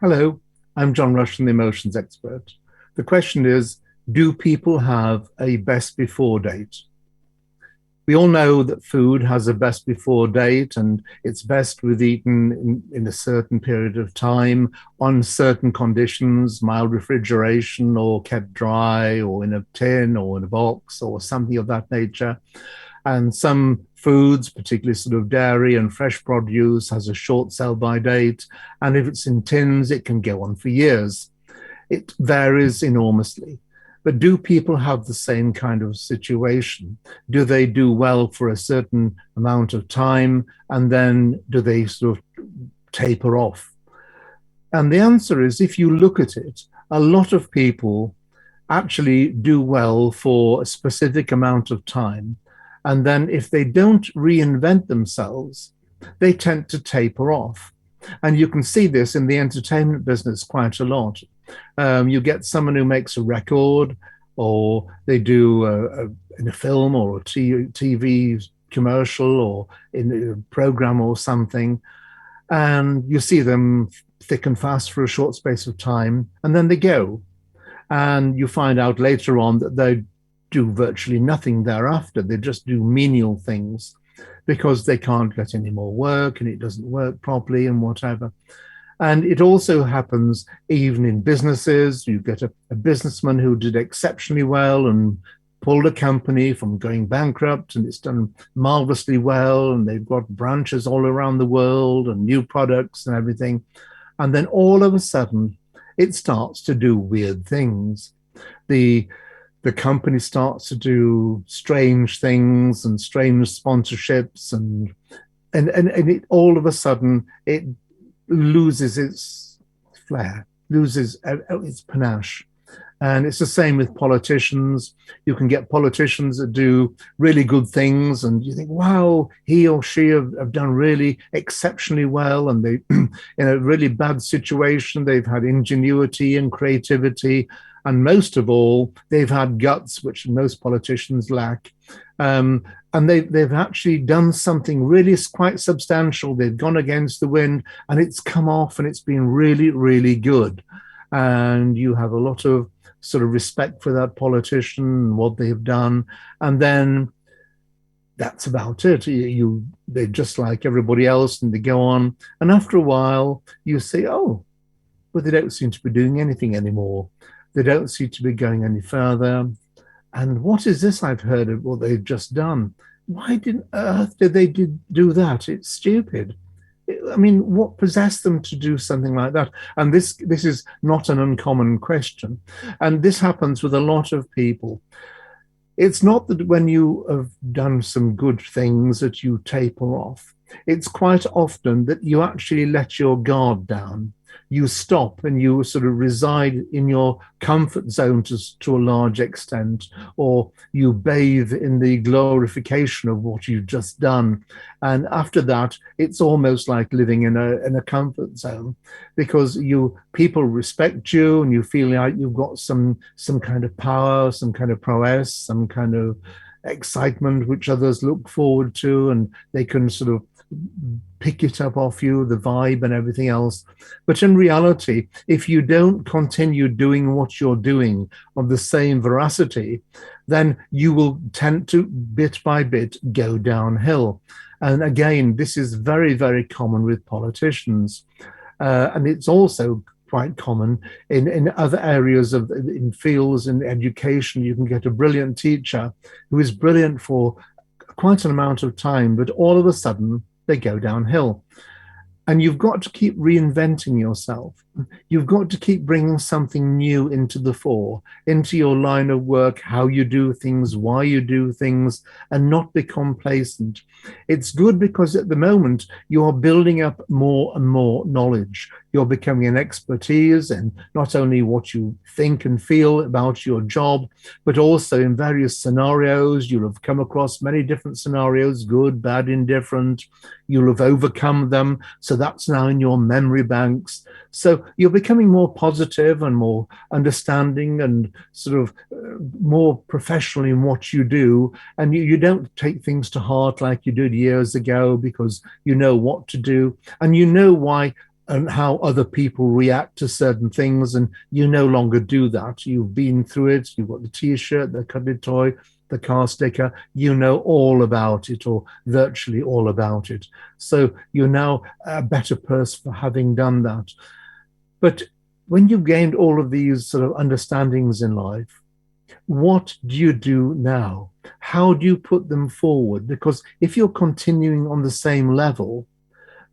Hello, I'm John Rushton, the emotions expert. The question is, do people have a best before date? We all know that food has a best before date and it's best with eaten in a certain period of time on certain conditions, mild refrigeration or kept dry or in a tin or in a box or something of that nature. And some foods, particularly sort of dairy and fresh produce, has a short sell by date. And if it's in tins, it can go on for years. It varies enormously. But do people have the same kind of situation? Do they do well for a certain amount of time and then do they sort of taper off? And the answer is if you look at it, a lot of people actually do well for a specific amount of time. And then if they don't reinvent themselves, they tend to taper off. And you can see this in the entertainment business quite a lot. You get someone who makes a record, or they do in a film or a TV commercial or in a program or something, and you see them thick and fast for a short space of time, and then they go. And you find out later on that they do virtually nothing thereafter. They just do menial things because they can't get any more work and it doesn't work properly and whatever. And it also happens even in businesses. You get a businessman who did exceptionally well and pulled a company from going bankrupt, and it's done marvelously well. And they've got branches all around the world and new products and everything. And then all of a sudden, it starts to do weird things. The the company starts to do strange things and strange sponsorships and it all of a sudden it loses its flair, loses its panache. And it's the same with politicians. You can get politicians that do really good things, and you think, wow, he or she have done really exceptionally well. And they, in a really bad situation, they've had ingenuity and creativity. And most of all, they've had guts, which most politicians lack. And they've actually done something really quite substantial. They've gone against the wind, and it's come off, and it's been really, really good. And you have a lot of sort of respect for that politician and what they have done. And then that's about it. They're just like everybody else, and they go on. And after a while, you say, oh, but they don't seem to be doing anything anymore. They don't seem to be going any further. And what is this I've heard of what they've just done? Why didn't earth did they do that? It's stupid. I mean, what possessed them to do something like that? And this is not an uncommon question. And this happens with a lot of people. It's not that when you have done some good things that you taper off. It's quite often that you actually let your guard down. You stop and you sort of reside in your comfort zone to a large extent, or you bathe in the glorification of what you've just done. And after that, it's almost like living in a comfort zone, because people respect you and you feel like you've got some kind of power, some kind of prowess, some kind of excitement which others look forward to, and they can sort of pick it up off you, the vibe and everything else. But in reality, if you don't continue doing what you're doing of the same veracity, then you will tend to, bit by bit, go downhill. And again, this is very, very common with politicians. And it's also quite common in other areas in fields in education. You can get a brilliant teacher who is brilliant for quite an amount of time, but all of a sudden, they go downhill. And you've got to keep reinventing yourself. You've got to keep bringing something new into the fore, into your line of work, how you do things, why you do things, and not be complacent. It's good because at the moment you're building up more and more knowledge. You're becoming an expertise in not only what you think and feel about your job, but also in various scenarios. You'll have come across many different scenarios, good, bad, indifferent. You'll have overcome them. So that's now in your memory banks. So you're becoming more positive and more understanding and sort of more professional in what you do. And you don't take things to heart like you did years ago, because you know what to do and you know why and how other people react to certain things, and you no longer do that. You've been through it. You've got the T-shirt, the cuddly toy, the car sticker. You know all about it, or virtually all about it. So you're now a better person for having done that. But when you've gained all of these sort of understandings in life, what do you do now? How do you put them forward? Because if you're continuing on the same level,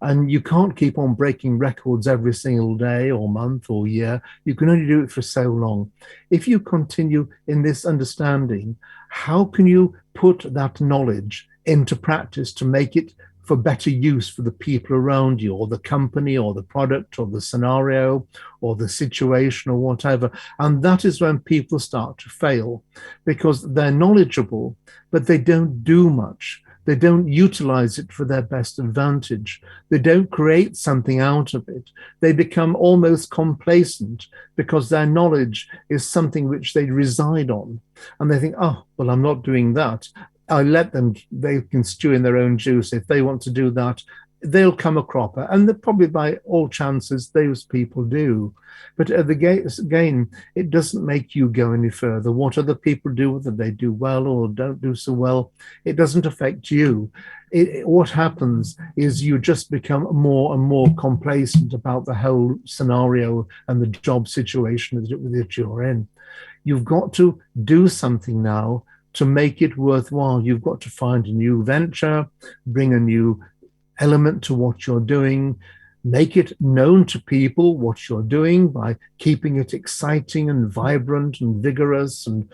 and you can't keep on breaking records every single day or month or year. You can only do it for so long. If you continue in this understanding, how can you put that knowledge into practice to make it for better use for the people around you, or the company, or the product, or the scenario, or the situation, or whatever? And that is when people start to fail, because they're knowledgeable, but they don't do much. They don't utilize it for their best advantage. They don't create something out of it. They become almost complacent because their knowledge is something which they reside on. And they think, oh, well, I'm not doing that. I let them, they can stew in their own juice. If they want to do that, they'll come a cropper. And probably by all chances, those people do. But again, it doesn't make you go any further. What other people do, whether they do well or don't do so well, it doesn't affect you. What happens is you just become more and more complacent about the whole scenario and the job situation that you're in. You've got to do something now to make it worthwhile. You've got to find a new venture, bring a new element to what you're doing, make it known to people what you're doing by keeping it exciting and vibrant and vigorous and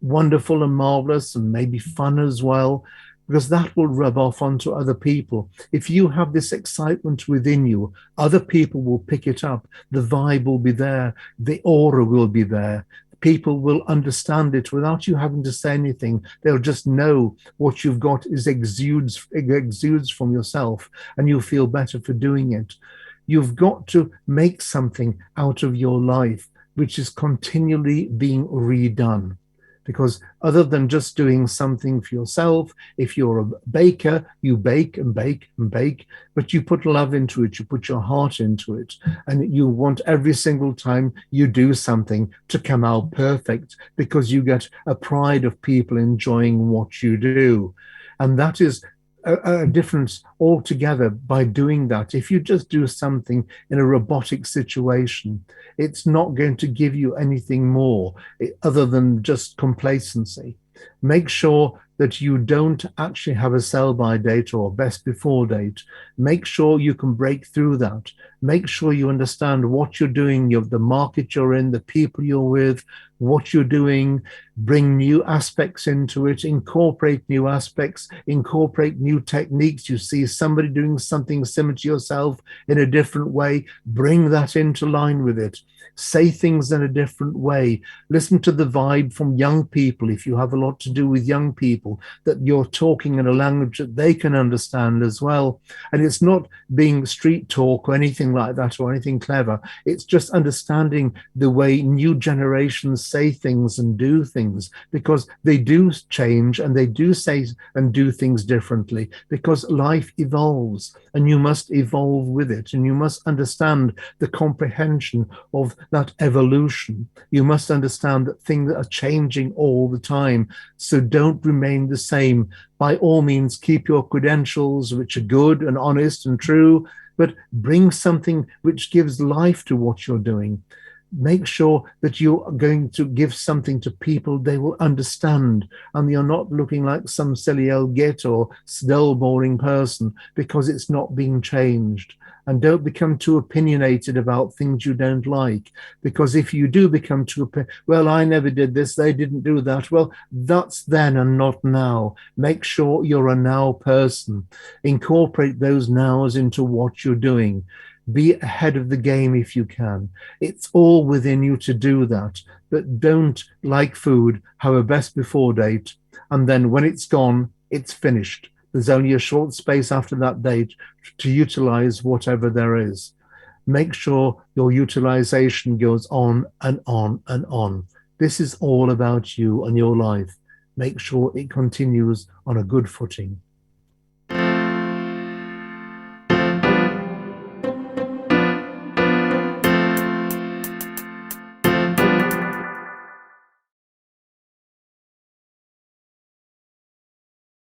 wonderful and marvelous and maybe fun as well, because that will rub off onto other people. If you have this excitement within you, other people will pick it up. The vibe will be there. The aura will be there. People will understand it without you having to say anything. They'll just know what you've got is exudes from yourself, and you feel better for doing it. You've got to make something out of your life which is continually being redone. Because other than just doing something for yourself, if you're a baker, you bake and bake and bake, but you put love into it, you put your heart into it, and you want every single time you do something to come out perfect, because you get a pride of people enjoying what you do. And that is a difference altogether by doing that. If you just do something in a robotic situation, it's not going to give you anything more other than just complacency. Make sure that you don't actually have a sell-by date or a best before date. Make sure you can break through that. Make sure you understand what you're doing, the market you're in, the people you're with, what you're doing, bring new aspects into it, incorporate new aspects, incorporate new techniques. You see somebody doing something similar to yourself in a different way, bring that into line with it. Say things in a different way. Listen to the vibe from young people. If you have a lot to do with young people, that you're talking in a language that they can understand as well. And it's not being street talk or anything like that or anything clever. It's just understanding the way new generations say things and do things, because they do change and they do say and do things differently, because life evolves and you must evolve with it, and you must understand the comprehension of that evolution. You must understand that things are changing all the time. So don't remain the same. By all means, keep your credentials, which are good and honest and true, but bring something which gives life to what you're doing. Make sure that you're going to give something to people they will understand, and you're not looking like some silly old git or dull, boring person, because it's not being changed. And don't become too opinionated about things you don't like, because if you do become too, well, I never did this, they didn't do that. Well, that's then and not now. Make sure you're a now person. Incorporate those nows into what you're doing. Be ahead of the game if you can. It's all within you to do that. But don't, like food, have a best before date, and then when it's gone, it's finished. There's only a short space after that date to utilize whatever there is. Make sure your utilization goes on and on and on. This is all about you and your life. Make sure it continues on a good footing.